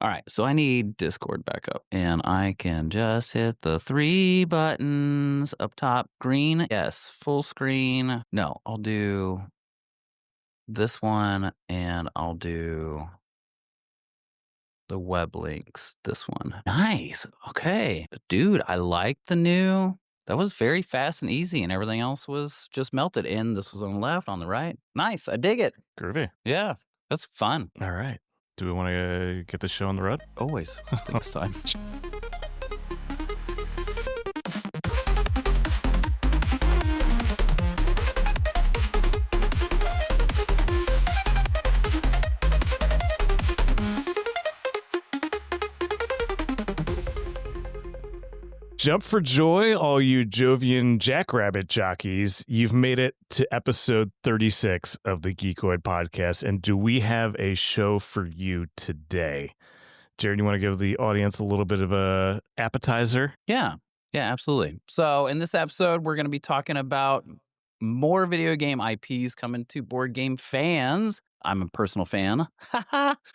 All right, so I need Discord back up, and I can just hit the 3 buttons up top. Green, yes. Full screen. No, I'll do this one, and I'll do the web links. This one. Nice. Okay. Dude, I like the new. That was very fast and easy, and everything else was just melted. And this was on the left, on the right. Nice. I dig it. Groovy. Yeah, that's fun. All right. Do we want to get this show on the road? Always. This time. Jump for joy, all you Jovian Jackrabbit jockeys. You've made it to episode 36 of the Geeqoid Podcast. And do we have a show for you today? Jarrad, you want to give the audience a little bit of a appetizer? Yeah, absolutely. So in this episode, we're going to be talking about more video game IPs coming to board game fans. I'm a personal fan.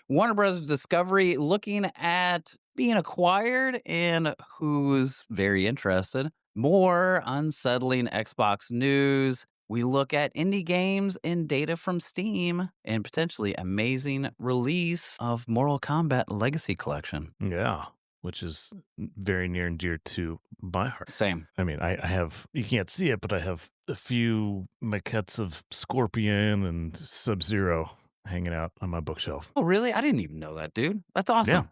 Warner Brothers Discovery looking at being acquired and who's very interested. More unsettling Xbox news. We look at indie games and data from Steam and potentially amazing release of Mortal Kombat Legacy Collection. Yeah, which is very near and dear to my heart. Same. I mean, I have, you can't see it, but I have a few maquettes of Scorpion and Sub-Zero hanging out on my bookshelf. Oh, really? I didn't even know that, dude. That's awesome.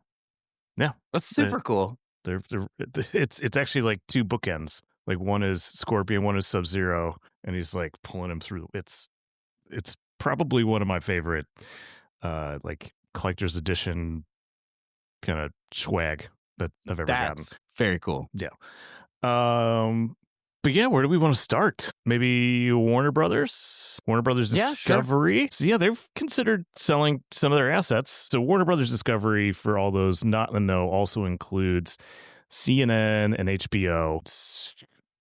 Yeah. That's super cool. It's actually like two bookends. Like one is Scorpion, one is Sub-Zero, and he's like pulling him through. It's probably one of my favorite like collector's edition kind of swag that I've ever gotten. Very cool. Yeah. But yeah, where do we want to start? Maybe Warner Brothers Discovery. Sure. So yeah, they've considered selling some of their assets. So Warner Brothers Discovery, for all those not in the know, also includes CNN and HBO.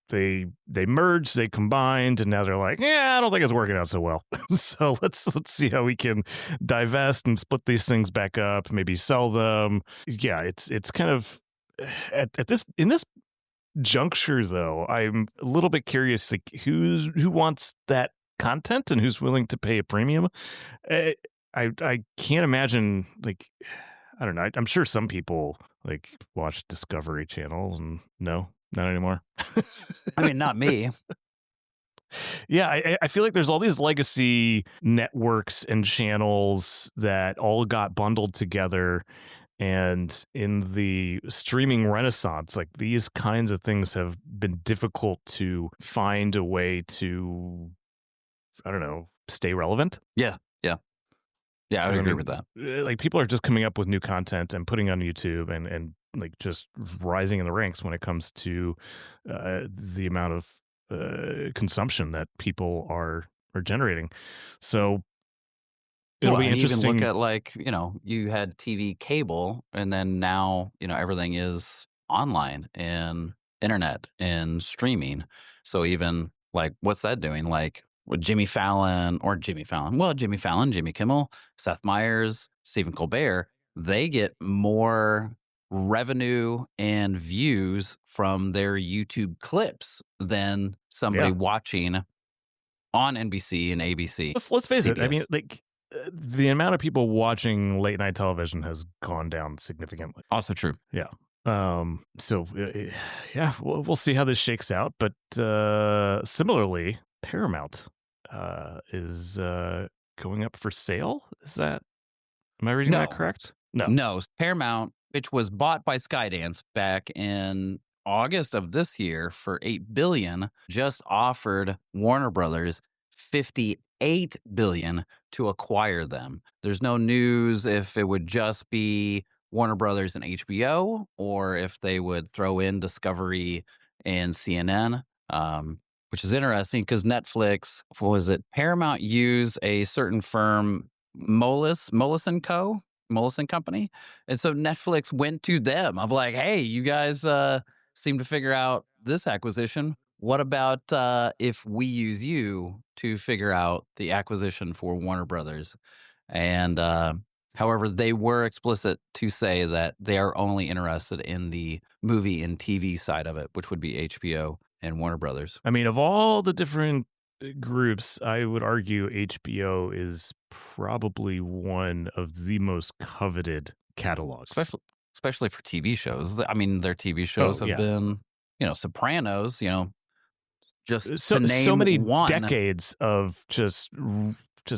They merged, they combined, and now they're like, I don't think it's working out so well. So let's see how we can divest and split these things back up, maybe sell them. Yeah, it's kind of at this juncture, though, I'm a little bit curious, like who wants that content and who's willing to pay a premium. I can't imagine, like, I don't know. I'm sure some people like watch Discovery Channel and no, not anymore. I mean, not me. Yeah, I feel like there's all these legacy networks and channels that all got bundled together. And in the streaming renaissance, like these kinds of things have been difficult to find a way to, I don't know, stay relevant. Yeah, I would agree with that. Like people are just coming up with new content and putting on YouTube and like just rising in the ranks when it comes to the amount of consumption that people are generating. So it'll be interesting. You even look at, like, you had TV cable, and then now, everything is online and internet and streaming. So even like, what's that doing? Like with Jimmy Fallon, Jimmy Kimmel, Seth Meyers, Stephen Colbert, they get more revenue and views from their YouTube clips than somebody watching on NBC and ABC. Let's face CBS. it. I mean, like, the amount of people watching late night television has gone down significantly. Also true. Yeah. So yeah, we'll see how this shakes out. But similarly, Paramount is going up for sale. Am I reading that correct? No. Paramount, which was bought by Skydance back in August of this year for $8 billion, just offered Warner Brothers $58 billion to acquire them. There's no news if it would just be Warner Brothers and HBO, or if they would throw in Discovery and CNN, which is interesting because Netflix, what was it? Paramount used a certain firm, Moelis & Co., Moelis & Company. And so Netflix went to them of like, hey, you guys seem to figure out this acquisition. What about if we use you to figure out the acquisition for Warner Brothers? And However, they were explicit to say that they are only interested in the movie and TV side of it, which would be HBO and Warner Brothers. I mean, of all the different groups, I would argue HBO is probably one of the most coveted catalogs. Especially for TV shows. I mean, their TV shows have been, Sopranos, just to name so many one. decades of just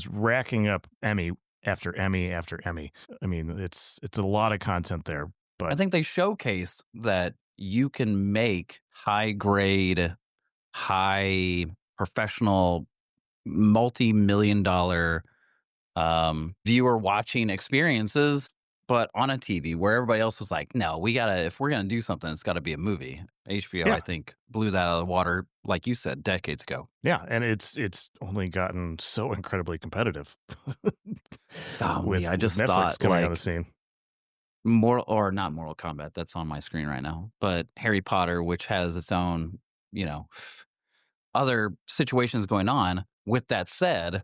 racking up Emmy after Emmy after Emmy. I mean, it's a lot of content there. But I think they showcase that you can make high-grade, high professional, multi-million-dollar viewer watching experiences, but on a TV where everybody else was like, no, if we're gonna do something, it's gotta be a movie. HBO, I think, blew that out of the water, like you said, decades ago. Yeah, and it's only gotten so incredibly competitive. I just Netflix thought coming on the scene. Not Mortal Kombat, that's on my screen right now, but Harry Potter, which has its own, other situations going on. With that said,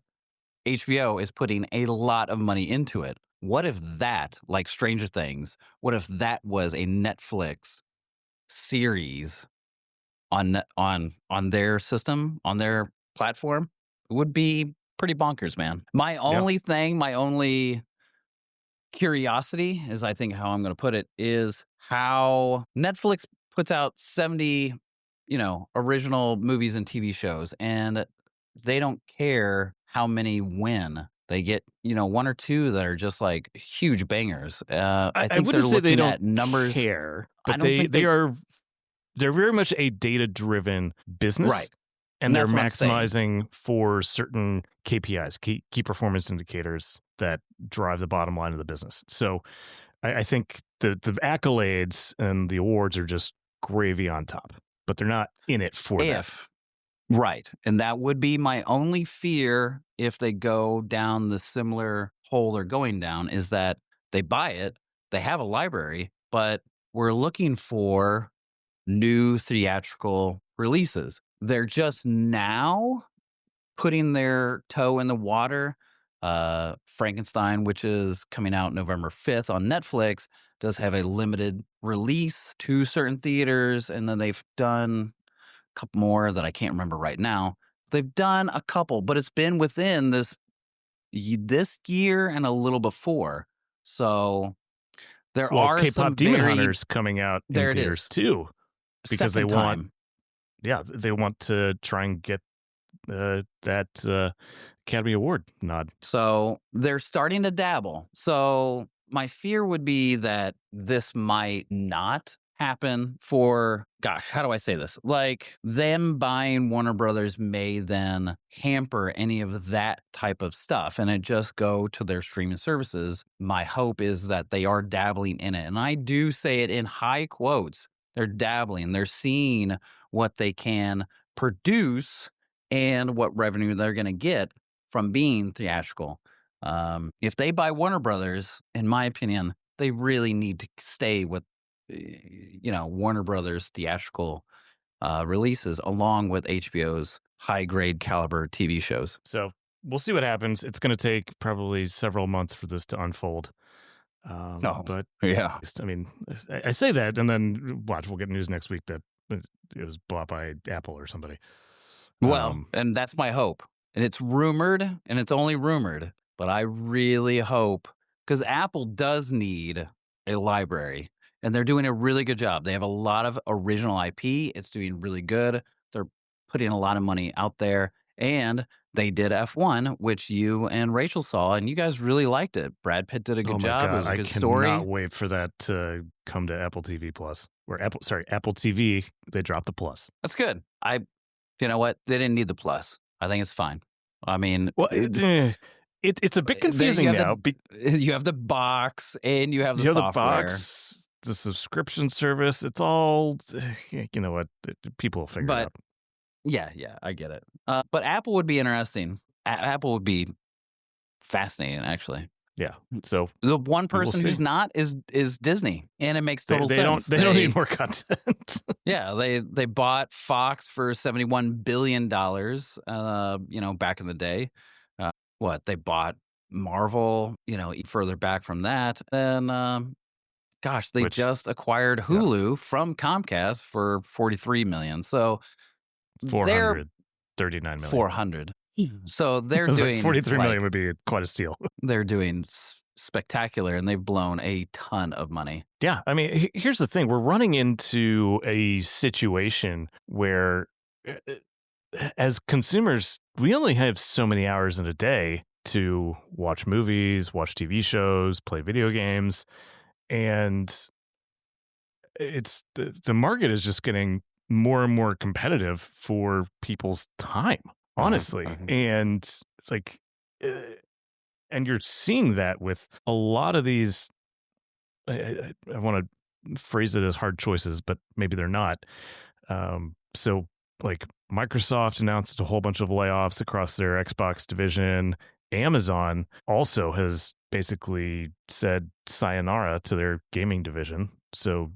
HBO is putting a lot of money into it. What if that, like Stranger Things, what if that was a Netflix series on their system, on their platform? It would be pretty bonkers, man. My only curiosity is, I think how I'm going to put it, is how Netflix puts out 70, original movies and TV shows, and they don't care how many win. They get, one or two that are just like huge bangers. I think they're looking at numbers. Care, but they're very much a data-driven business. Right. And they're maximizing for certain KPIs, key performance indicators that drive the bottom line of the business. So I think the accolades and the awards are just gravy on top, but they're not in it for that. Right. And that would be my only fear if they go down the similar hole they're going down, is that they buy it, they have a library, but we're looking for new theatrical releases. They're just now putting their toe in the water. Frankenstein, which is coming out November 5th on Netflix, does have a limited release to certain theaters, and then they've done a couple more that I can't remember right now. They've done a couple, but it's been within this year and a little before. So there are K-pop some Demon Hunters coming out in there theaters too, because they want to try and get that Academy Award nod. So they're starting to dabble. So my fear would be that this might not happen for, how do I say this? Like, them buying Warner Brothers may then hamper any of that type of stuff, and it just go to their streaming services. My hope is that they are dabbling in it. And I do say it in high quotes. They're dabbling. They're seeing what they can produce and what revenue they're going to get from being theatrical. If they buy Warner Brothers, in my opinion, they really need to stay with, Warner Brothers theatrical releases, along with HBO's high-grade caliber TV shows. So we'll see what happens. It's going to take probably several months for this to unfold. But yeah, I mean, I say that, and then we'll get news next week that it was bought by Apple or somebody. Well, and that's my hope. And it's rumored, and it's only rumored, but I really hope, because Apple does need a library, and they're doing a really good job. They have a lot of original IP. It's doing really good. They're putting a lot of money out there, and they did F1, which you and Rachel saw, and you guys really liked it. Brad Pitt did a good job. God, it was a good story. I cannot wait for that to come to Apple TV Plus. Apple TV, they dropped the Plus. That's good. You know what? They didn't need the Plus. I think it's fine. I mean, it's a bit confusing now. You have the box and you have the software. The box, the subscription service. It's all, you know what? People will figure it out. Yeah, I get it. But Apple would be interesting. Apple would be fascinating, actually. Yeah. So the one person who's not is Disney, and it makes total sense. They don't need more content. Yeah, they bought Fox for $71 billion. Back in the day. They bought Marvel, further back from that. Then, they Which, just acquired Hulu from Comcast for $43 million. So they're 439 million. 400. So they're I was doing like 43 million would be quite a steal. They're doing spectacular, and they've blown a ton of money. Yeah. I mean, here's the thing. We're running into a situation where as consumers, we only have so many hours in a day to watch movies, watch TV shows, play video games. And it's the market is just getting more and more competitive for people's time, honestly. And like, and you're seeing that with a lot of these, I want to phrase it as hard choices, but maybe they're not. So like Microsoft announced a whole bunch of layoffs across their Xbox division. Amazon also has basically said sayonara to their gaming division. So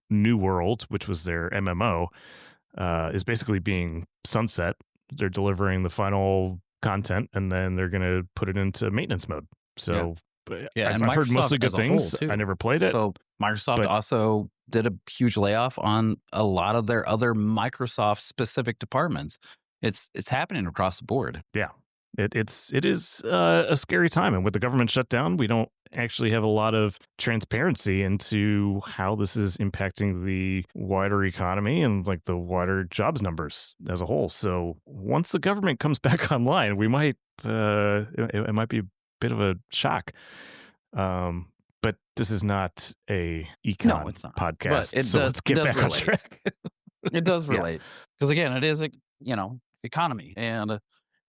New World, which was their MMO, is basically being sunset. They're delivering the final content, and then they're going to put it into maintenance mode. So I've heard mostly good things. I never played it. So Microsoft also did a huge layoff on a lot of their other Microsoft specific departments. It's happening across the board. Yeah. It is a scary time. And with the government shutdown, we don't actually have a lot of transparency into how this is impacting the wider economy and like the wider jobs numbers as a whole. So once the government comes back online, we might, it might be a bit of a shock. But this is not a econ podcast. So let's get back on track. It does relate. Because again, it is, economy. And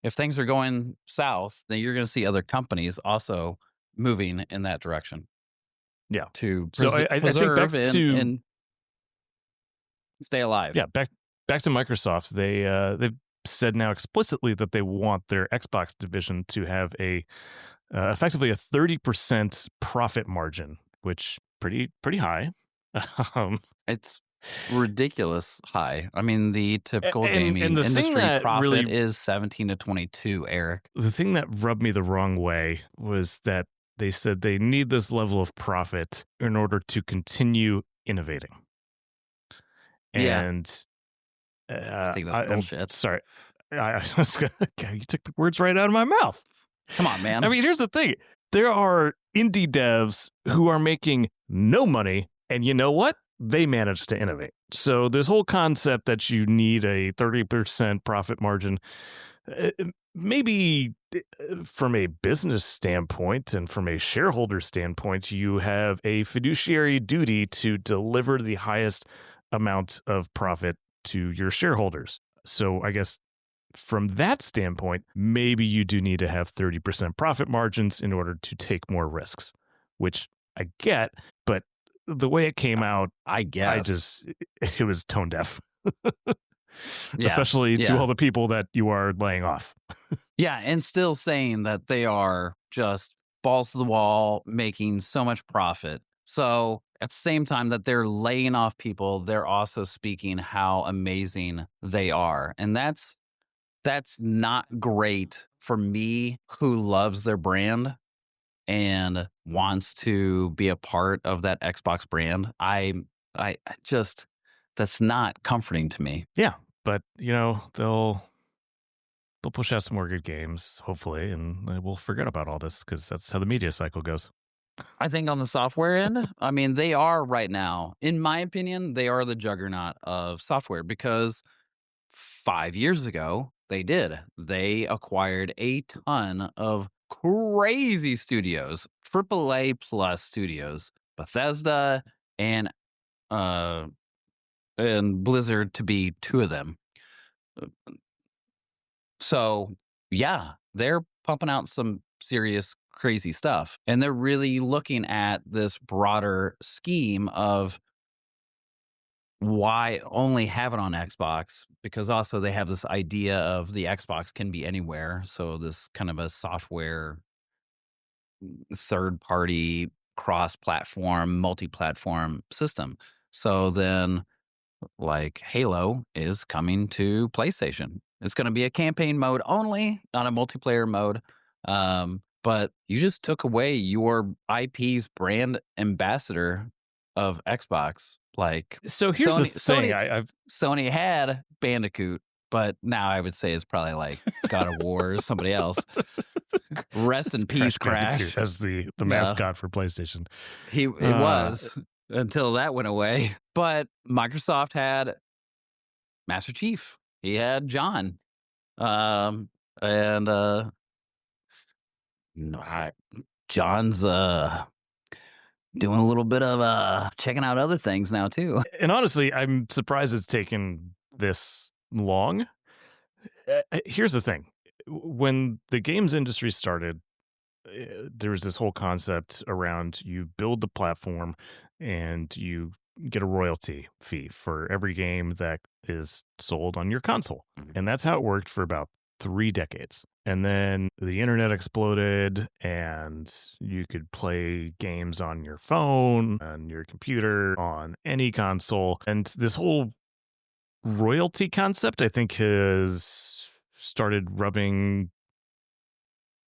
if things are going south, then you're going to see other companies also moving in that direction. Yeah. To I preserve think and stay alive. Yeah. Back to Microsoft. They've said now explicitly that they want their Xbox division to have effectively a 30% profit margin, which pretty high. It's ridiculous high. I mean, the typical gaming industry profit is 17 to 22, Eric. The thing that rubbed me the wrong way was that they said they need this level of profit in order to continue innovating. And I think that's bullshit. Sorry. I was gonna, you took the words right out of my mouth. Come on, man. I mean, here's the thing. There are indie devs who are making no money, and you know what? They managed to innovate. So this whole concept that you need a 30% profit margin, maybe from a business standpoint and from a shareholder standpoint, you have a fiduciary duty to deliver the highest amount of profit to your shareholders. So I guess from that standpoint, maybe you do need to have 30% profit margins in order to take more risks, which I get, but the way it came out, I guess it was tone deaf, especially to all the people that you are laying off. And still saying that they are just balls to the wall, making so much profit. So at the same time that they're laying off people, they're also speaking how amazing they are. And that's not great for me, who loves their brand and wants to be a part of that Xbox brand. I just, that's not comforting to me. Yeah, but they'll push out some more good games, hopefully, and we'll forget about all this because that's how the media cycle goes. I think on the software end, I mean, they are right now, in my opinion, they are the juggernaut of software, because 5 years ago, they acquired a ton of crazy studios, AAA plus studios, Bethesda and Blizzard to be two of them. So they're pumping out some serious crazy stuff, and they're really looking at this broader scheme of why only have it on Xbox, because also they have this idea of the Xbox can be anywhere. So this kind of a software third-party cross-platform, multi-platform system. So then like Halo is coming to PlayStation. It's going to be a campaign mode only, not a multiplayer mode. but you just took away your IP's brand ambassador of Xbox. Like, So here's the thing. Sony had Bandicoot, but now I would say it's probably like God of War or somebody else. Rest in peace, Crash. As the mascot for PlayStation. It was until that went away. But Microsoft had Master Chief. He had John. John's doing a little bit of checking out other things now too. And honestly, I'm surprised it's taken this long. Here's the thing. When the games industry started, there was this whole concept around you build the platform and you get a royalty fee for every game that is sold on your console. And that's how it worked for about 3 decades. And then the internet exploded and you could play games on your phone, on your computer, on any console. And this whole royalty concept, I think, has started rubbing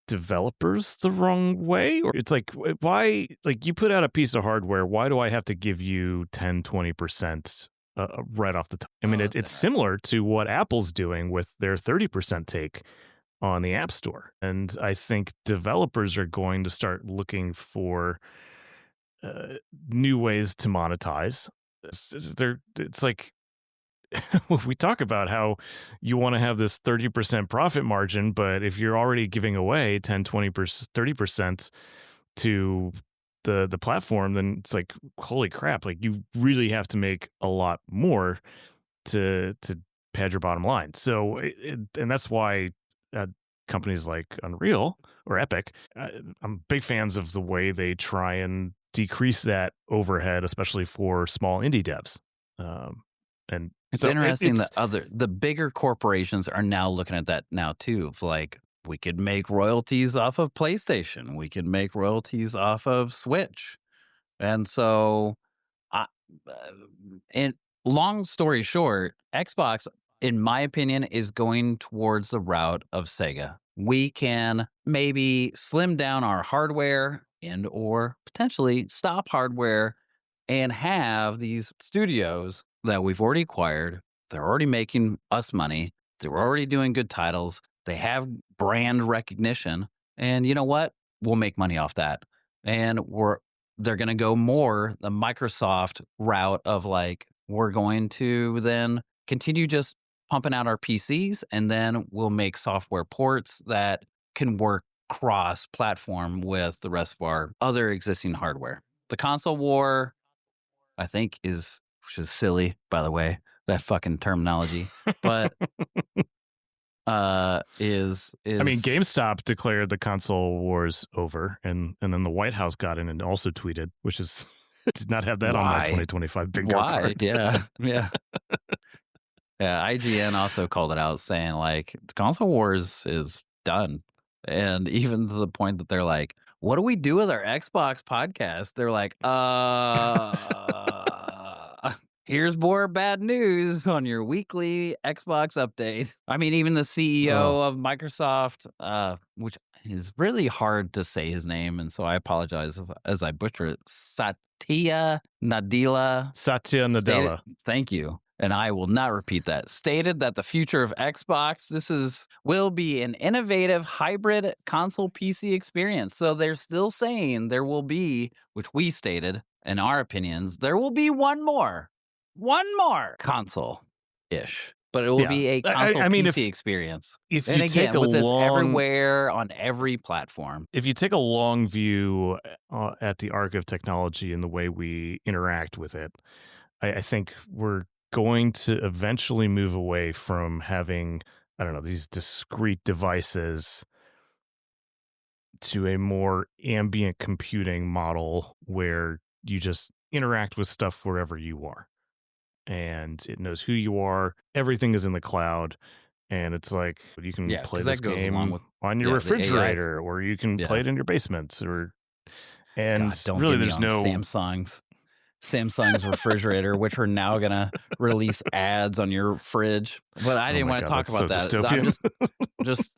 developers the wrong way. Or it's like, why, like, you put out a piece of hardware, why do I have to give you 10-20% right off the top? I mean, it's similar to what Apple's doing with their 30% take on the App Store. And I think developers are going to start looking for new ways to monetize. It's like, we talk about how you want to have this 30% profit margin, but if you're already giving away 10, 20%, 30% to the platform, then it's like, holy crap, like you really have to make a lot more to pad your bottom line. So, and that's why companies like Unreal or Epic, I'm big fans of the way they try and decrease that overhead, especially for small indie devs. And it's interesting that the bigger corporations are now looking at that now too. Like, we could make royalties off of PlayStation. We could make royalties off of Switch. And so, and long story short, Xbox, in my opinion, is going towards the route of Sega. We can maybe slim down our hardware and or potentially stop hardware and have these studios that we've already acquired. They're already making us money. They're already doing good titles. They have brand recognition. And you know what? We'll make money off that. And they're going to go more the Microsoft route of like, we're going to then continue just pumping out our PCs, and then we'll make software ports that can work cross-platform with the rest of our other existing hardware. The console war, I think, which is silly, by the way, that fucking terminology, but is I mean, GameStop declared the console wars over, and then the White House got in and also tweeted, which is did not have that on my 2025 bingo card. Yeah. Yeah, IGN also called it out, saying like the console wars is done, and even to the point that they're like, "What do we do with our Xbox podcast?" They're like, here's more bad news on your weekly Xbox update. I mean, even the CEO of Microsoft, which is really hard to say his name, and so I apologize as I butcher it. Satya Nadella. Thank you. And I will not repeat that. Stated that the future of Xbox, will be an innovative hybrid console PC experience. So they're still saying there will be, which we stated in our opinions, there will be one more console-ish. But it will be a console PC experience. If and you again, take with this everywhere on every platform. If you take a long view at the arc of technology and the way we interact with it, I think we're going to eventually move away from having, I don't know, these discrete devices to a more ambient computing model where you just interact with stuff wherever you are. And it knows who you are. Everything is in the cloud. And it's like, you can play this game on your refrigerator, or you can play it in your basement. And God, don't really, get me there's on no Samsungs. Samsung's refrigerator, which are now going to release ads on your fridge. But I didn't want to talk about that.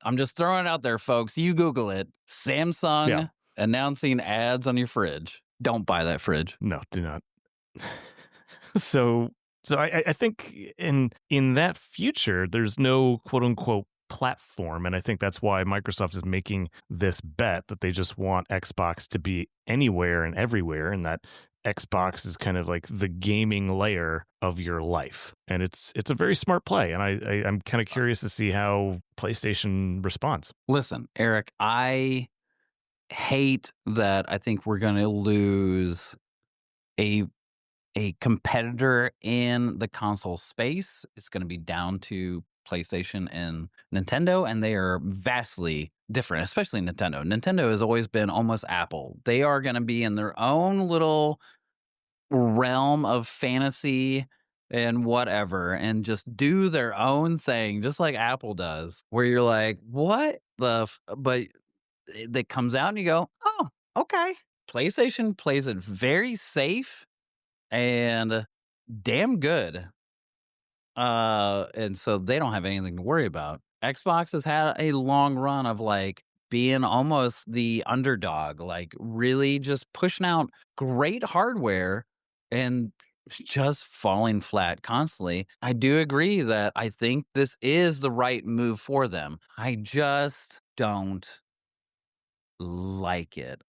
I'm just throwing it out there, folks. You Google it. Samsung announcing ads on your fridge. Don't buy that fridge. No, do not. So I think in that future, there's no quote unquote platform. And I think that's why Microsoft is making this bet that they just want Xbox to be anywhere and everywhere, and that Xbox is kind of like the gaming layer of your life. And it's a very smart play. And I'm kind of curious to see how PlayStation responds. Listen, Eric, I hate that I think we're going to lose a competitor in the console space. It's going to be down to PlayStation and Nintendo, and they are vastly different, especially Nintendo. Nintendo has always been almost Apple. They are going to be in their own little realm of fantasy and whatever, and just do their own thing, just like Apple does, where you're like, what the but it comes out and you go, oh, okay. PlayStation plays it very safe and damn good. And so they don't have anything to worry about. Xbox has had a long run of like being almost the underdog, like really just pushing out great hardware and just falling flat constantly. I do agree that I think this is the right move for them. I just don't like it.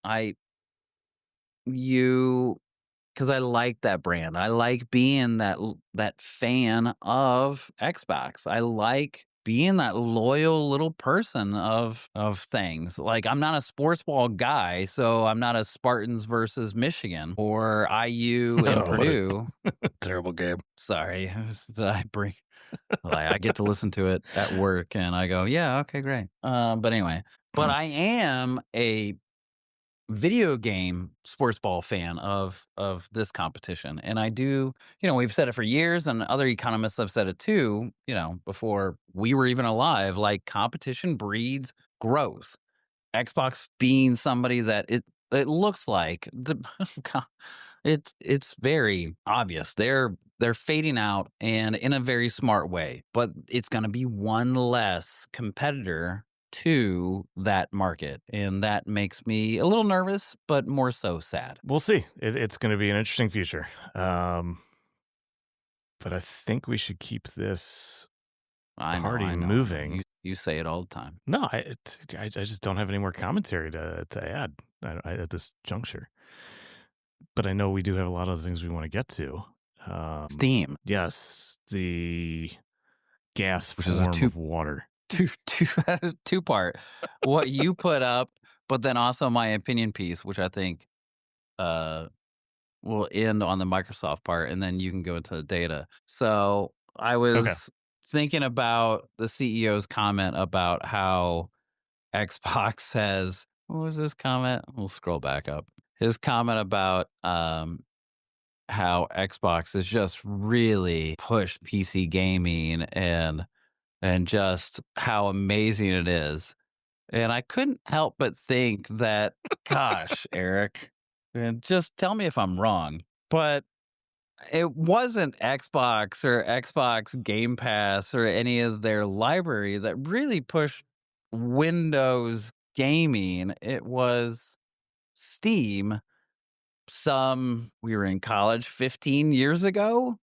Because I like that brand. I like being that fan of Xbox. I like being that loyal little person of things. Like, I'm not a sports ball guy, so I'm not a Spartans versus Michigan or IU and Purdue. Terrible game. Sorry, did I bring? I get to listen to it at work, and I go, yeah, okay, great. But anyway, but I am a video game sports ball fan of this competition, and I do, we've said it for years, and other economists have said it too, before we were even alive, like competition breeds growth. Xbox being somebody that it looks like it's very obvious they're fading out, and in a very smart way, but it's going to be one less competitor to that market, and that makes me a little nervous, but more so sad. We'll see. It's going to be an interesting future, but I think we should keep this party moving. You say it all the time. No, I just don't have any more commentary to add at this juncture, but I know we do have a lot of things we want to get to. Steam, yes, the gas which form is of water. Two part, what you put up, but then also my opinion piece, which I think will end on the Microsoft part, and then you can go into the data. So I was thinking about the CEO's comment about how Xbox has, what was his comment? We'll scroll back up. His comment about how Xbox has just really pushed PC gaming and just how amazing it is. And I couldn't help but think that, gosh, Eric, and just tell me if I'm wrong, but it wasn't Xbox or Xbox Game Pass or any of their library that really pushed Windows gaming. It was Steam. We were in college 15 years ago.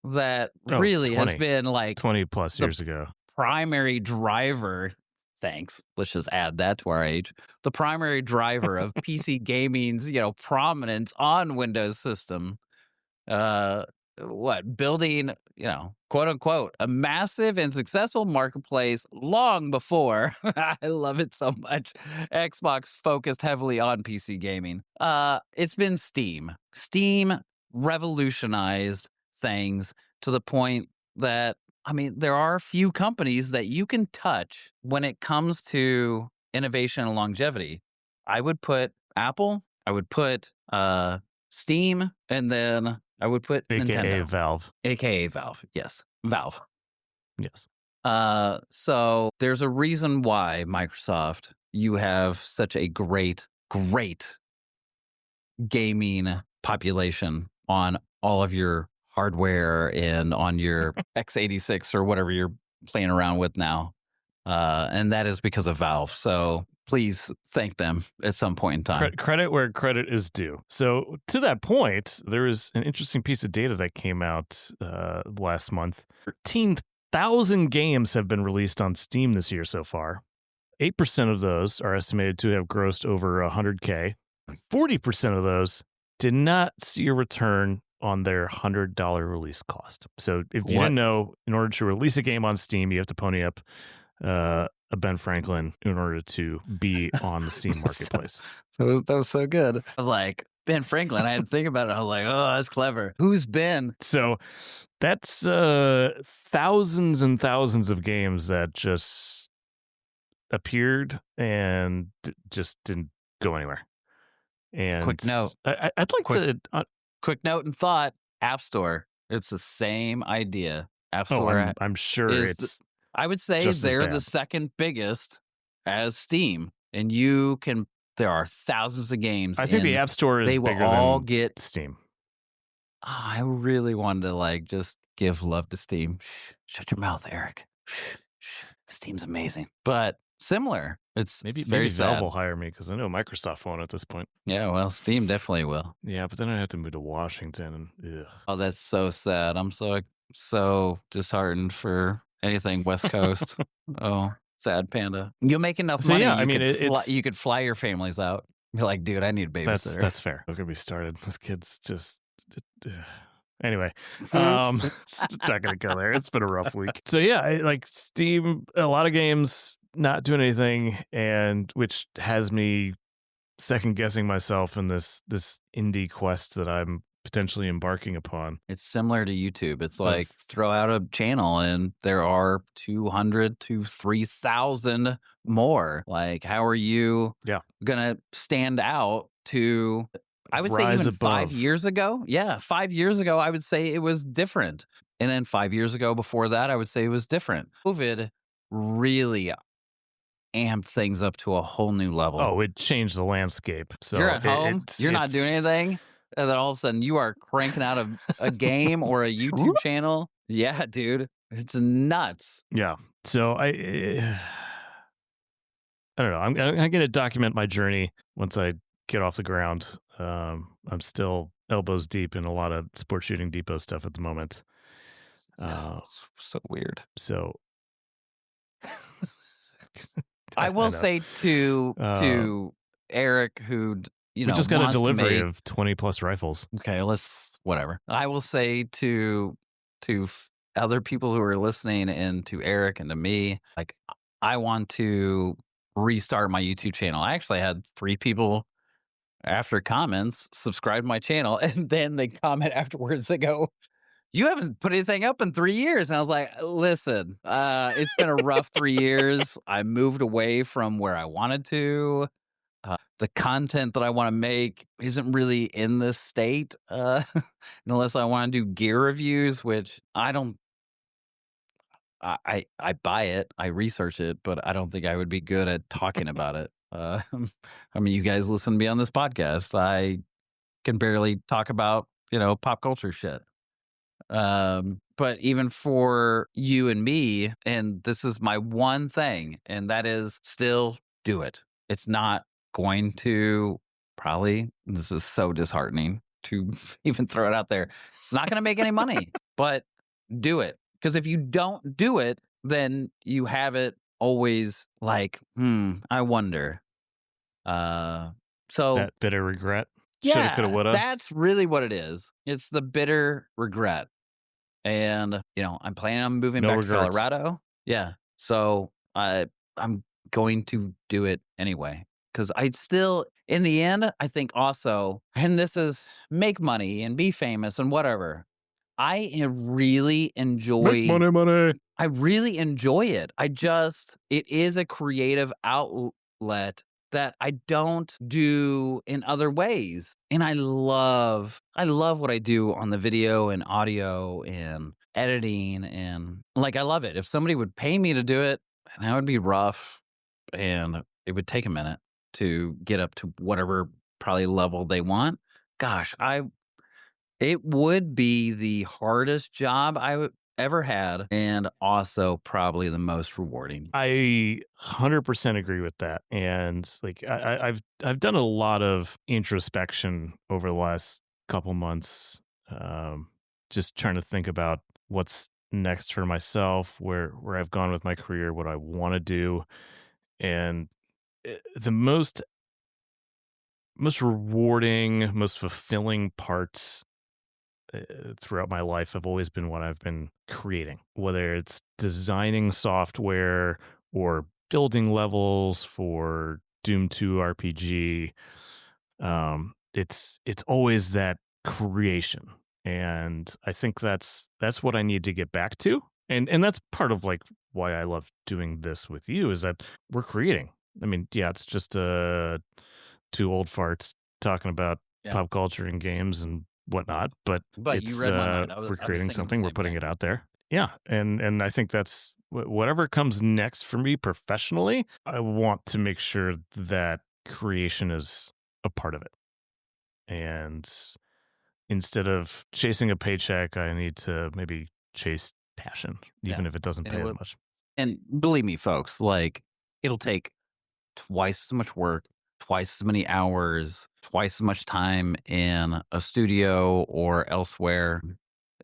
That really 20, has been like 20 plus years ago. Primary driver. Thanks. Let's just add that to our age. The primary driver of PC gaming's, prominence on Windows system. Building, quote unquote, a massive and successful marketplace long before, I love it so much, Xbox focused heavily on PC gaming. It's been Steam. Steam revolutionized things to the point that, there are a few companies that you can touch when it comes to innovation and longevity. I would put Apple, I would put Steam, and then I would put Nintendo. Valve. AKA Valve, yes. Valve. Yes. So there's a reason why, Microsoft, you have such a great gaming population on all of your hardware and on your x86 or whatever you're playing around with now. And that is because of Valve. So please thank them at some point in time. Credit where credit is due. So to that point, there is an interesting piece of data that came out last month. 13,000 games have been released on Steam this year so far. 8% of those are estimated to have grossed over 100K. 40% of those did not see a return on their $100 release cost. So if you didn't know, in order to release a game on Steam, you have to pony up a Ben Franklin in order to be on the Steam marketplace. So that was so good. I was like, Ben Franklin. I had to think about it. I was like, oh, that's clever. Who's Ben? So that's thousands and thousands of games that just appeared and just didn't go anywhere. And quick note. I'd like to... quick note and thought, App Store. It's the same idea. App Store. I'm sure it's... I would say they're the second biggest as Steam. And there are thousands of games. I think the App Store is bigger than get Steam. Oh, I really wanted to just give love to Steam. Shh, shut your mouth, Erik. Shh, shh. Steam's amazing. But similar. It's maybe very Valve sad. will hire me because I know Microsoft won't at this point. Yeah, well, Steam definitely will. Yeah, but then I have to move to Washington. And, oh, that's so sad. I'm so disheartened for anything West Coast. Oh, sad panda. You'll make enough money. Yeah, I mean, you could fly your families out. You're like, dude, I need a babysitter. That's fair. Look at me started. This kid's just... Anyway, not gonna go there. It's been a rough week. So yeah, like Steam, a lot of games not doing anything, and which has me second guessing myself in this indie quest that I'm potentially embarking upon. It's similar to YouTube. It's like throw out a channel and there are 200 to 3,000 more. Like, how are you gonna stand out to? I would say even above. 5 years ago. Yeah, 5 years ago, I would say it was different. And then 5 years ago before that, I would say it was different. COVID really amped things up to a whole new level. Oh, it changed the landscape. So you're at home, you're not doing anything, and then all of a sudden you are cranking out a game or a YouTube channel. Yeah, dude. It's nuts. Yeah. So I don't know. I'm going to document my journey once I get off the ground. I'm still elbows deep in a lot of Sports Shooting Depot stuff at the moment. It's so weird. So I will say to Erik, who we just got a delivery of 20 plus rifles. Okay, whatever. I will say to other people who are listening and to Erik and to me, like, I want to restart my YouTube channel. I actually had 3 people after comments subscribe to my channel, and then they comment afterwards. They go, you haven't put anything up in 3 years. And I was like, listen, it's been a rough 3 years. I moved away from where I wanted to. The content that I want to make isn't really in this state, unless I want to do gear reviews, which I don't. I buy it, I research it, but I don't think I would be good at talking about it. I mean, you guys listen to me on this podcast. I can barely talk about, pop culture shit. But even for you and me, and this is my one thing, and that is still do it. It's not going to this is so disheartening to even throw it out there. It's not going to make any money, but do it. Because if you don't do it, then you have it always like, I wonder. So that bitter regret. Yeah, shoulda, coulda, woulda. That's really what it is. It's the bitter regret. And, I'm planning on moving back to Colorado. Yeah. So I'm going to do it anyway. Because I still, in the end, I think also, and this is make money and be famous and whatever. I really enjoy money. I really enjoy it. It is a creative outlet that I don't do in other ways. And I love what I do on the video and audio and editing, and I love it. If somebody would pay me to do it, that would be rough, and it would take a minute to get up to whatever probably level they want. Gosh, It would be the hardest job I ever had, and also probably the most rewarding. I 100% agree with that. And like I've done a lot of introspection over the last couple months, just trying to think about what's next for myself, where I've gone with my career, what I want to do, and the most rewarding, most fulfilling parts throughout my life have always been what I've been creating, whether it's designing software or building levels for Doom 2 RPG. It's always that creation, and I think that's what I need to get back to, and that's part of like why I love doing this with you is that we're creating. I mean, yeah, it's just two old farts talking about pop culture and games and whatnot, but it's, you read my mind. we're creating something, we're putting it out there. Yeah, and I think that's whatever comes next for me professionally. I want to make sure that creation is a part of it, and instead of chasing a paycheck, I need to maybe chase passion, even if it doesn't pay as much. And believe me, folks, like it'll take twice as much work, twice as many hours, twice as much time in a studio or elsewhere.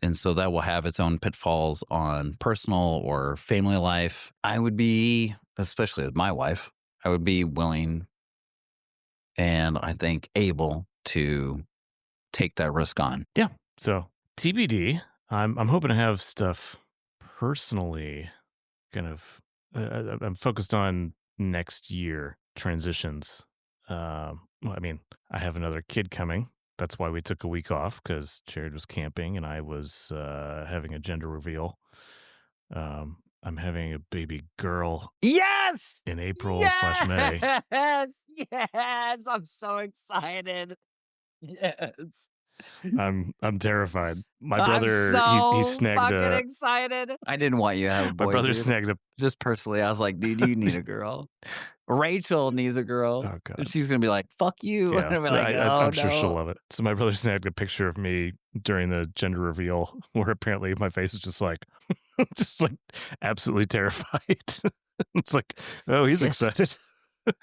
And so that will have its own pitfalls on personal or family life. I would be, especially with my wife, I would be willing and I think able to take that risk on. Yeah. So TBD. I'm hoping to have stuff personally kind of I'm focused on next year transitions. Well, I mean, I have another kid coming. That's why we took a week off, because Jarrad was camping and I was having a gender reveal. I'm having a baby girl. Yes! In April/May. Yes! I'm so excited. Yes. I'm terrified. My brother, I'm he snagged fucking excited. I didn't want you to have a boy. My brother dude. snagged a. Just personally, I was like, dude, you need a girl. Rachel needs a girl. Oh God. And she's gonna be like, fuck you. Yeah, And I'm like, I'm sure she'll love it. So my brother snagged a picture of me during the gender reveal, where apparently my face is just like absolutely terrified. It's like, oh, he's excited.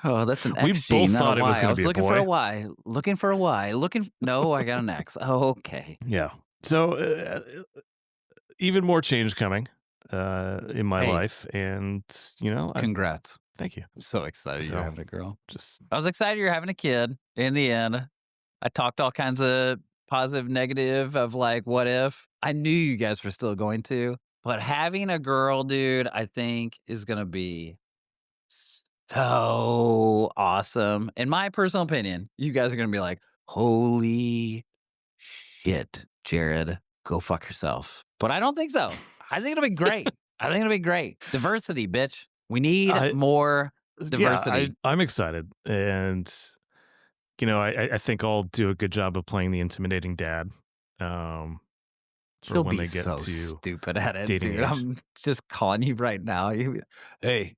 Oh, that's an X. We both thought it was going to be a boy. Looking for a Y. Looking for a Y. No, I got an X. Oh, okay. Yeah. So even more change coming in my life, and congrats. Thank you. I'm so excited you're having a girl. I was excited you're having a kid. In the end, I talked all kinds of positive, negative of like, what if? I knew you guys were still going to, but having a girl, dude, I think is going to be so awesome. In my personal opinion, you guys are going to be like, holy shit, Jarrad, go fuck yourself. But I don't think so. I think it'll be great. Diversity, bitch. We need more diversity. Yeah, I'm excited. And, I think I'll do a good job of playing the intimidating dad. She'll be so stupid at it, dude. Age. I'm just calling you right now. Hey,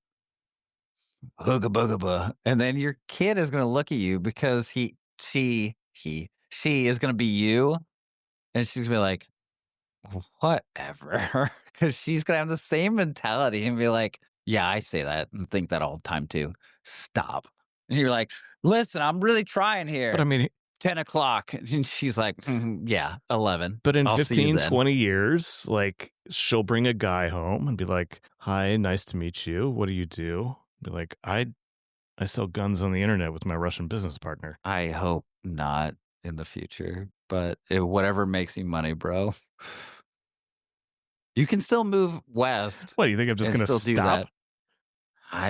hooga booga, and then your kid is going to look at you because she is going to be you, and she's going to be like, whatever, because she's going to have the same mentality and be like, yeah, I say that and think that all the time too. Stop. And you're like, listen, I'm really trying here. But I mean, 10 o'clock. And she's like, yeah, 11. But in 15, 20 years, like, she'll bring a guy home and be like, hi, nice to meet you. What do you do? Be like, I sell guns on the internet with my Russian business partner. I hope not in the future, but whatever makes you money, bro. You can still move west. What, do you think I'm just going to stop?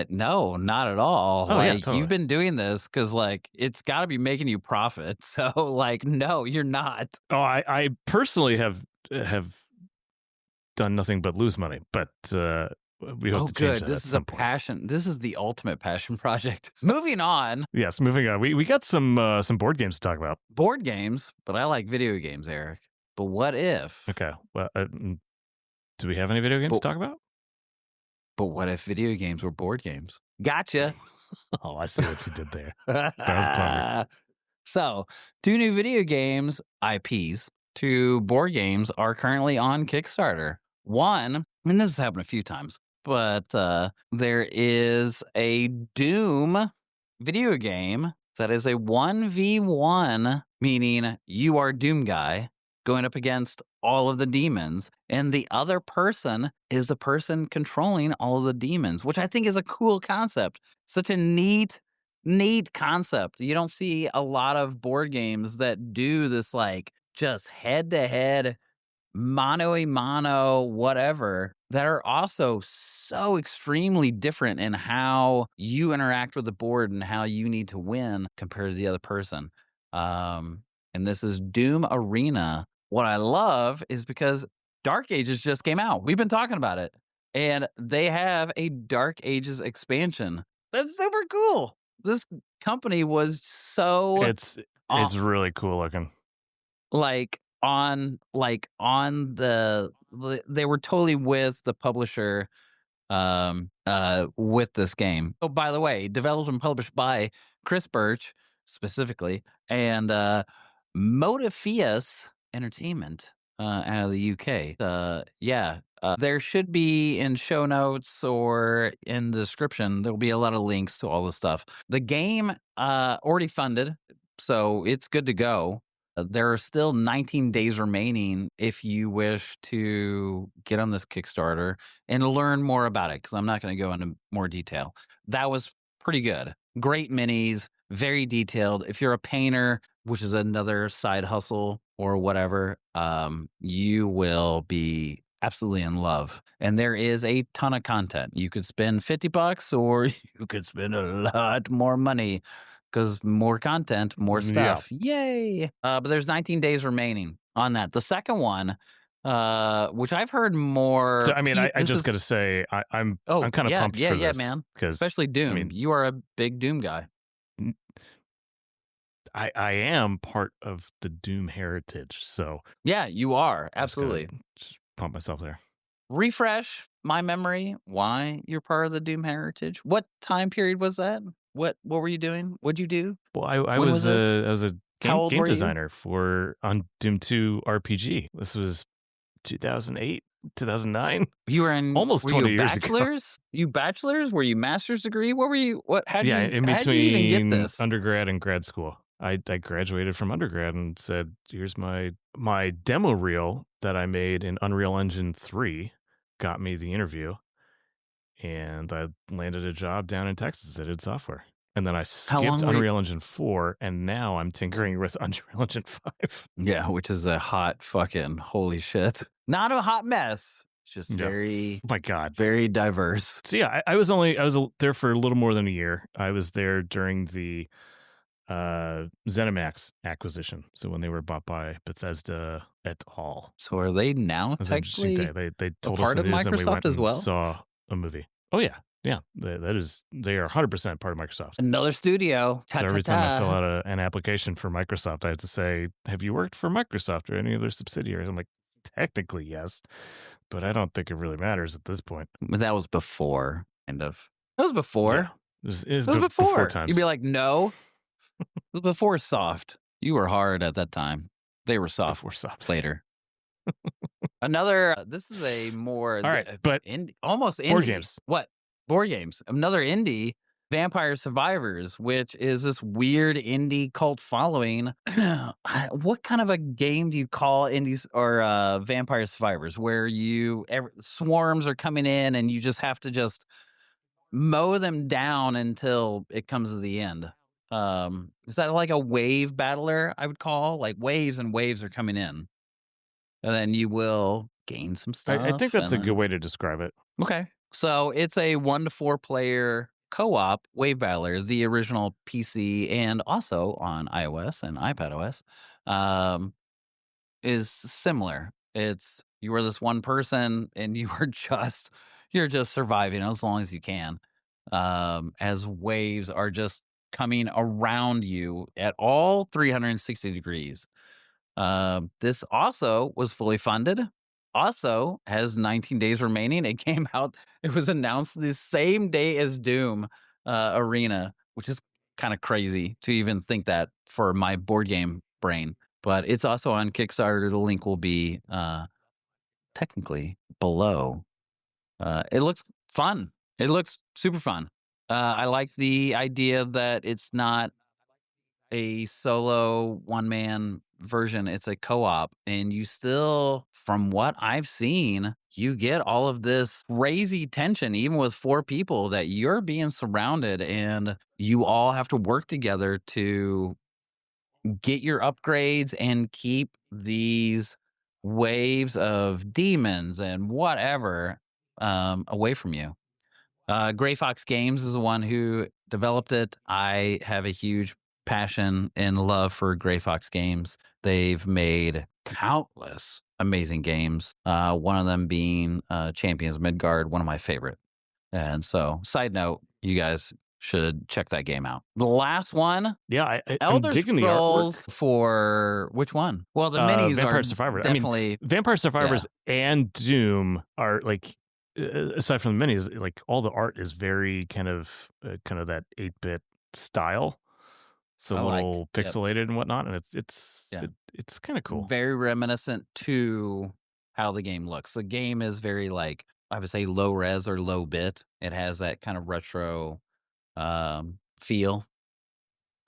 No, not at all. Oh, like, yeah, totally. You've been doing this because, like, it's got to be making you profit. So, like, no, you're not. Oh, I personally have done nothing but lose money, but we hope to change that. This is a passion. This is the ultimate passion project. Moving on. Yes, moving on. We got some board games to talk about. Board games, but I like video games, Erik. But what if? Okay. Well, do we have any video games to talk about? But what if video games were board games? Gotcha. Oh, I see what you did there. That was clever. So, 2 new video games IPs to board games are currently on Kickstarter. One, and this has happened a few times, but there is a Doom video game that is a 1v1, meaning you are Doom guy going up against all of the demons, and the other person is the person controlling all of the demons, which I think is a cool concept. Such a neat concept. You don't see a lot of board games that do this, like, just head-to-head, mano-a-mano, whatever, that are also so extremely different in how you interact with the board and how you need to win compared to the other person. And this is Doom Arena. What I love is because Dark Ages just came out. We've been talking about it. And they have a Dark Ages expansion. That's super cool. This company was so It's really cool looking. On the they were totally with the publisher with this game. Oh, by the way, developed and published by Chris Birch specifically, and Motifius Entertainment out of the UK. There should be in show notes or in the description, there'll be a lot of links to all this stuff. The game already funded, so it's good to go. There are still 19 days remaining if you wish to get on this Kickstarter and learn more about it, because I'm not going to go into more detail. That was pretty good. Great minis, very detailed. If you're a painter, which is another side hustle or whatever, you will be absolutely in love. And there is a ton of content. You could spend $50 or you could spend a lot more money, because more content, more stuff. Yeah. Yay! But there's 19 days remaining on that. The second one, which I've heard more. So I mean, I just got to say, I'm kind of pumped for this, man. Especially Doom. I mean, you are a big Doom guy. I am part of the Doom heritage, so yeah, you are absolutely. Just pump myself there. Refresh my memory. Why you're part of the Doom heritage? What time period was that? What were you doing? What'd you do? Well, I was a game designer on Doom 2 RPG. This was 2008, 2009. You were in almost 20 years ago. You bachelors? Were you master's degree? What were you? How'd you in between even get this? Undergrad and grad school. I graduated from undergrad and said, "Here's my demo reel that I made in Unreal Engine 3." Got me the interview. And I landed a job down in Texas that did software. And then I skipped Unreal Engine 4, and now I'm tinkering with Unreal Engine 5. Yeah, which is a hot fucking holy shit. Not a hot mess. It's just very, oh my God, very diverse. So yeah, I was there for a little more than a year. I was there during the ZeniMax acquisition. So when they were bought by Bethesda et al. So are they now technically they told part us of Microsoft and we went as well? And saw a movie. Oh yeah. Yeah, they are 100% part of Microsoft. Another studio. So every time I fill out an application for Microsoft, I have to say, "Have you worked for Microsoft or any other subsidiaries?" I'm like, technically yes, but I don't think it really matters at this point. But that was before, kind of. That was before. Yeah, it was before times. You'd be like, no. It was before soft. You were hard at that time. They were soft. Before soft. Later. Another. This is a more. All right, but almost indie. Board games. What? Board games. Another indie, Vampire Survivors, which is this weird indie cult following. What kind of a game do you call indies or Vampire Survivors, where swarms are coming in and you just have to just mow them down until it comes to the end? Is that like a wave battler? I would call, like, waves and waves are coming in, and then you will gain some stuff. I think that's a good way to describe it. Okay. So it's a 1 to 4 player co-op wave battler, the original PC and also on iOS and iPadOS, is similar. You are this one person and you're just surviving as long as you can, as waves are just coming around you at all 360 degrees. This also was fully funded. Also has 19 days remaining. It came out. It was announced the same day as Doom Arena, which is kind of crazy to even think that for my board game brain. but it's also on Kickstarter. The link will be technically below. It looks fun. It looks super fun. I like the idea that it's not a solo one-man version. It's a co-op, and you still, from what I've seen, you get all of this crazy tension, even with 4 people, that you're being surrounded and you all have to work together to get your upgrades and keep these waves of demons and whatever away from you. Gray Fox Games is the one who developed it. I have a huge passion and love for Gray Fox Games. They've made countless amazing games. One of them being Champions of Midgard, one of my favorite. And so, side note, you guys should check that game out. The last one, Yeah, I'm Elder digging Scrolls the artwork. For which one? Well, the minis Vampire are Survivors. definitely Vampire Survivors and Doom are like, aside from the minis, like all the art is very kind of that 8-bit style, so a little pixelated and whatnot, and it's kind of cool. Very reminiscent to how the game looks. The game is very, like, I would say low res or low bit. It has that kind of retro feel.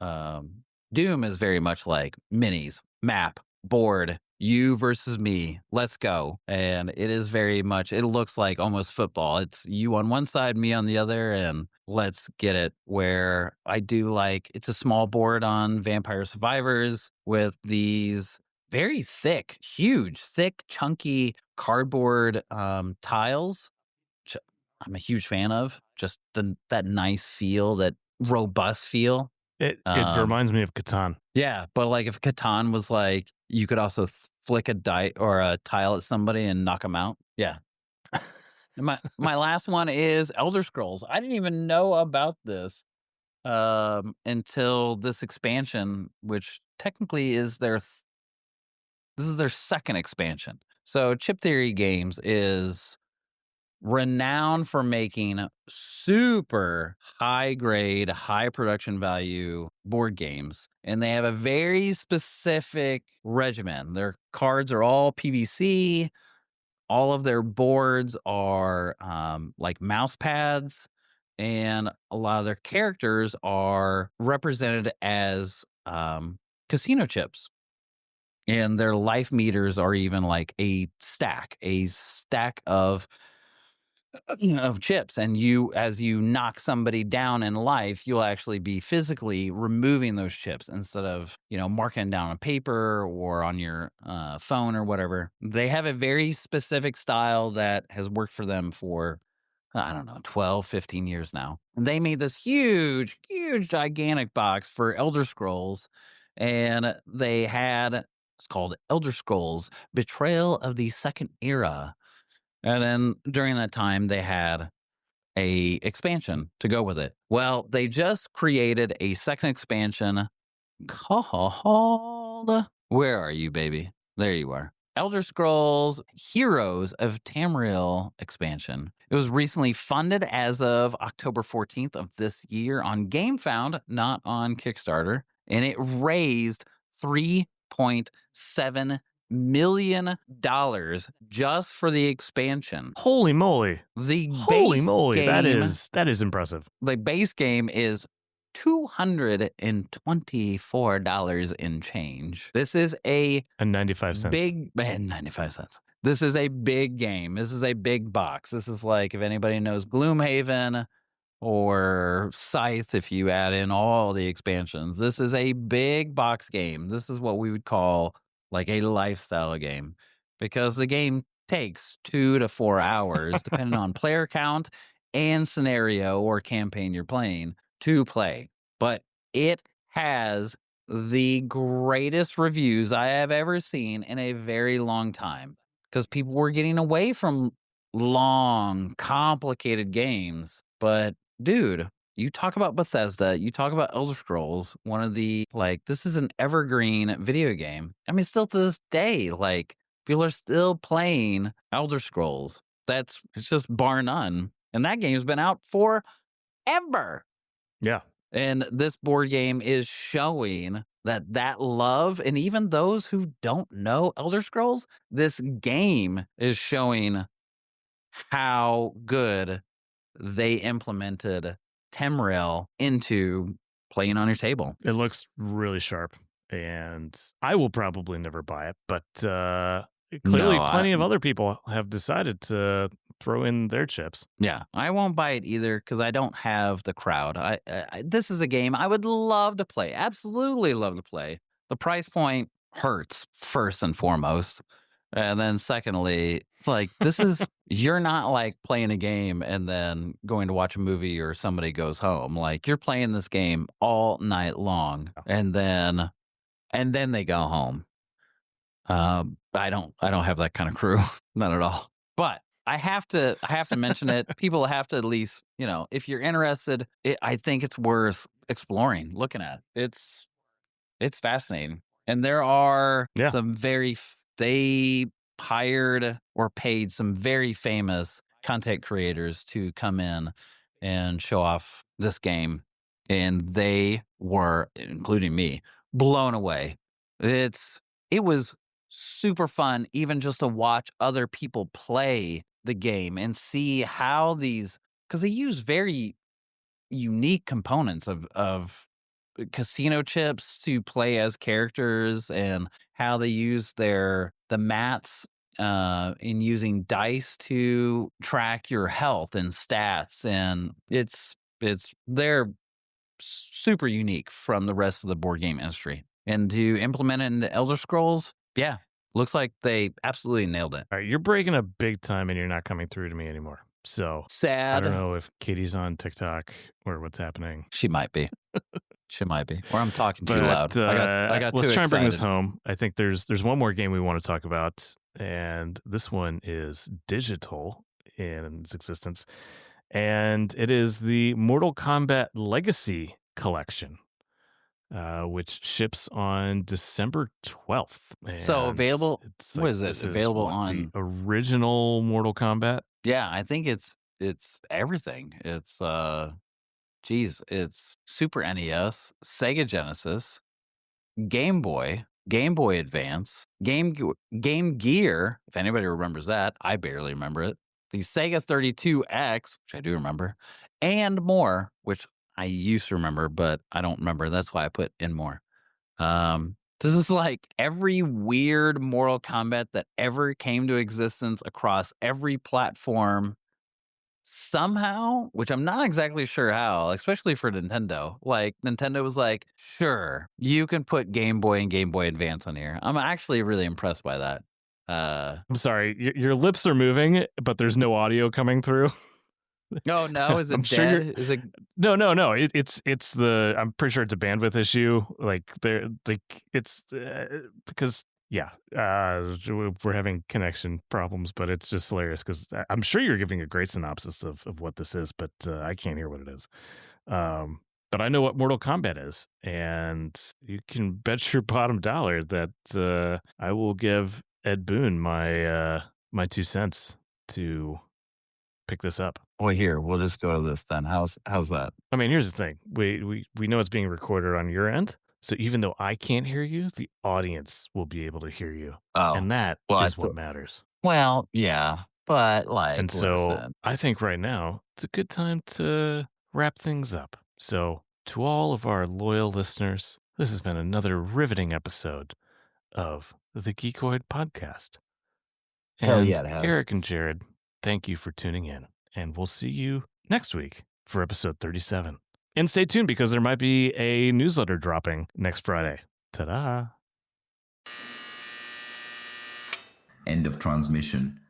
Doom is very much like minis, map, board, you versus me, let's go. And it is very much, it looks like almost football. It's you on one side, me on the other, and let's get it. Where I do like, it's a small board on Vampire Survivors with these very thick, huge, thick, chunky cardboard tiles, which I'm a huge fan of. Just that nice feel, that robust feel. It reminds me of Catan. Yeah, but like if Catan was like, you could also flick a die or a tile at somebody and knock them out. Yeah. And my last one is Elder Scrolls. I didn't even know about this until this expansion, which technically is this is their second expansion. So Chip Theory Games is renowned for making super high grade, high production value board games. And they have a very specific regimen. Their cards are all PVC. All of their boards are like mouse pads. And a lot of their characters are represented as casino chips. And their life meters are even like a stack of chips, and as you knock somebody down in life, you'll actually be physically removing those chips instead of marking down on paper or on your phone or whatever. They have a very specific style that has worked for them for I don't know, 12, 15 years now. And they made this huge gigantic box for Elder Scrolls, and it's called Elder Scrolls Betrayal of the Second Era. And then during that time, they had a expansion to go with it. Well, they just created a second expansion called, where are you, baby? There you are. Elder Scrolls Heroes of Tamriel expansion. It was recently funded as of October 14th of this year on GameFound, not on Kickstarter, and it raised $3.7 million just for the expansion. Holy moly! Holy moly! Game, that is impressive. The base game is $224 in change. This is a 95 cents. Big 95 cents. This is a big game. This is a big box. This is like, if anybody knows Gloomhaven or Scythe, if you add in all the expansions, this is a big box game. This is what we would call like a lifestyle game, because the game takes 2 to 4 hours, depending on player count and scenario or campaign you're playing, to play. But it has the greatest reviews I have ever seen in a very long time, because people were getting away from long, complicated games. But dude, you talk about Bethesda, you talk about Elder Scrolls, one of the, like, this is an evergreen video game. I mean, still to this day, like, people are still playing Elder Scrolls. It's just bar none. And that game's been out forever. Yeah. And this board game is showing that love, and even those who don't know Elder Scrolls, this game is showing how good they implemented Temrail into playing on your table. It looks really sharp, and I will probably never buy it, but clearly plenty of other people have decided to throw in their chips. Yeah, I won't buy it either because I don't have the crowd. This is a game I would love to play, absolutely love to play. The price point hurts first and foremost. And then secondly, like this is, you're not like playing a game and then going to watch a movie or somebody goes home. Like you're playing this game all night long and then they go home. I don't have that kind of crew, not at all. But I have to mention it. People have to at least, if you're interested, I think it's worth exploring, looking at. It's fascinating. And there are some they hired or paid some very famous content creators to come in and show off this game. And they were, including me, blown away. It was super fun, even just to watch other people play the game and see how these, because they use very unique components of casino chips to play as characters, and how they use the mats in using dice to track your health and stats, and they're super unique from the rest of the board game industry. And to implement it into Elder Scrolls, looks like they absolutely nailed it. All right, you're breaking up big time and you're not coming through to me anymore. So sad. I don't know if Katie's on TikTok or what's happening. She might be. She might be. Or I'm talking too loud. I got let's too try and bring this excited. home. I think there's one more game we want to talk about, and this one is digital in its existence, and it is the Mortal Kombat Legacy Collection, which ships on December 12th. So available. What is it? Available on the original Mortal Kombat? Yeah, I think it's everything. It's it's Super NES, Sega Genesis, Game Boy Advance, Game Gear, if anybody remembers that. I barely remember it. The Sega 32X, which I do remember, and more, which I used to remember, but I don't remember. That's why I put in more. This is like every weird Mortal Kombat that ever came to existence across every platform somehow, which I'm not exactly sure how, especially for Nintendo. Like Nintendo was like, sure, you can put Game Boy and Game Boy Advance on here. I'm actually really impressed by that. I'm sorry, your lips are moving, but there's no audio coming through. Oh no, is it dead? Sure is it? No. It's the. I'm pretty sure it's a bandwidth issue. Like it's because we're having connection problems, but it's just hilarious because I'm sure you're giving a great synopsis of what this is, but I can't hear what it is. But I know what Mortal Kombat is, and you can bet your bottom dollar that I will give Ed Boon my 2 cents to pick this up. Well, here, we'll just go to this then. How's that? I mean, here's the thing. We know it's being recorded on your end. So even though I can't hear you, the audience will be able to hear you. Oh. And that is what matters. Well, yeah. But and so I think right now it's a good time to wrap things up. So to all of our loyal listeners, this has been another riveting episode of the Geeqoid Podcast. Hell and yeah, it has. Erik and Jarrad, thank you for tuning in. And we'll see you next week for episode 37. And stay tuned because there might be a newsletter dropping next Friday. Ta-da! End of transmission.